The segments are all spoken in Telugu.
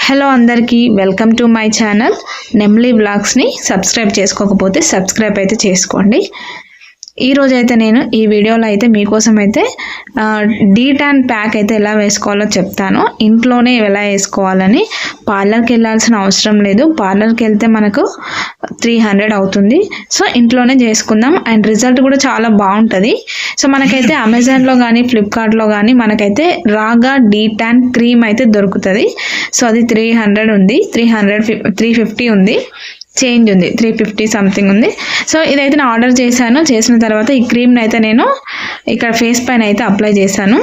హలో అందరికీ వెల్కమ్ టు మై ఛానల్ నెమ్లీ బ్లాగ్స్ని సబ్స్క్రైబ్ చేసుకోకపోతే సబ్స్క్రైబ్ అయితే చేసుకోండి. ఈరోజు అయితే నేను ఈ వీడియోలో అయితే మీకోసం అయితే డీటాన్ ప్యాక్ అయితే ఎలా వేసుకోవాలో చెప్తాను. ఇంట్లోనే ఎలా వేసుకోవాలని, పార్లర్కి వెళ్ళాల్సిన అవసరం లేదు. పార్లర్కి వెళ్తే మనకు 300 అవుతుంది. సో ఇంట్లోనే చేసుకుందాం అండ్ రిజల్ట్ కూడా చాలా బాగుంటుంది. సో మనకైతే అమెజాన్లో కానీ ఫ్లిప్కార్ట్లో కానీ మనకైతే రాగా డీటాన్ క్రీమ్ అయితే దొరుకుతుంది. సో అది 300 ఉంది, 350 ఉంది, చేంజ్ ఉంది, 350 సంథింగ్ ఉంది. సో ఇదైతే నేను ఆర్డర్ చేశాను. చేసిన తర్వాత ఈ క్రీమ్ని అయితే నేను ఇక్కడ ఫేస్ పైన అయితే అప్లై చేశాను.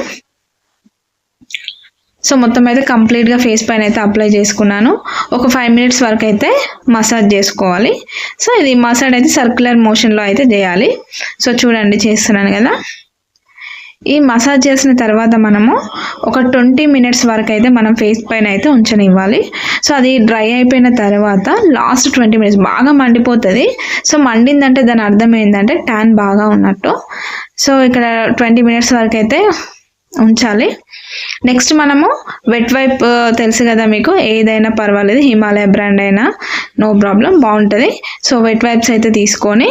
సో మొత్తం అయితే కంప్లీట్గా ఫేస్ పైన అయితే అప్లై చేసుకున్నాను. ఒక 5 మినిట్స్ వరకు అయితే మసాజ్ చేసుకోవాలి. సో ఇది మసాజ్ అయితే సర్క్యులర్ మోషన్లో అయితే చేయాలి. సో చూడండి చేస్తున్నాను కదా. ఈ మసాజ్ చేసిన తర్వాత మనము ఒక 20 మినిట్స్ వరకు అయితే మనం ఫేస్ పైన అయితే ఉంచనివ్వాలి. సో అది డ్రై అయిపోయిన తర్వాత లాస్ట్ 20 మినిట్స్ బాగా మండిపోతుంది. సో మండిందంటే దాని అర్థం ఏంటంటే ట్యాన్ బాగా ఉన్నట్టు. సో ఇక్కడ 20 మినిట్స్ వరకు అయితే ఉంచాలి. నెక్స్ట్ మనము వెట్ వైప్ తెలుసు కదా మీకు, ఏదైనా పర్వాలేదు, హిమాలయ బ్రాండ్ అయినా నో ప్రాబ్లం, బాగుంటుంది. సో వెట్ వైప్స్ అయితే తీసుకొని,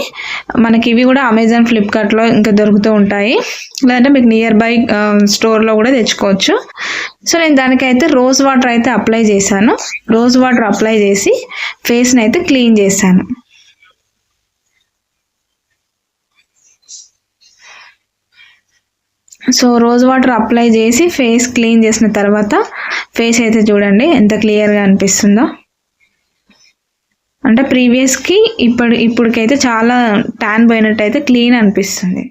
మనకి ఇవి కూడా అమెజాన్ ఫ్లిప్కార్ట్లో ఇంకా దొరుకుతూ ఉంటాయి, లేదంటే మీకు నియర్ బై స్టోర్లో కూడా తెచ్చుకోవచ్చు. సో నేను దానికైతే రోజ్ వాటర్ అయితే అప్లై చేశాను. రోజ్ వాటర్ అప్లై చేసి ఫేస్ని అయితే క్లీన్ చేశాను. సో రోజ్ వాటర్ అప్లై చేసి ఫేస్ క్లీన్ చేసిన తర్వాత ఫేస్ అయితే చూడండి ఎంత క్లియర్గా అనిపిస్తుందో. అంటే ప్రీవియస్కి ఇప్పటికైతే చాలా ట్యాన్ పోయినట్టు అయితే క్లీన్ అనిపిస్తుంది.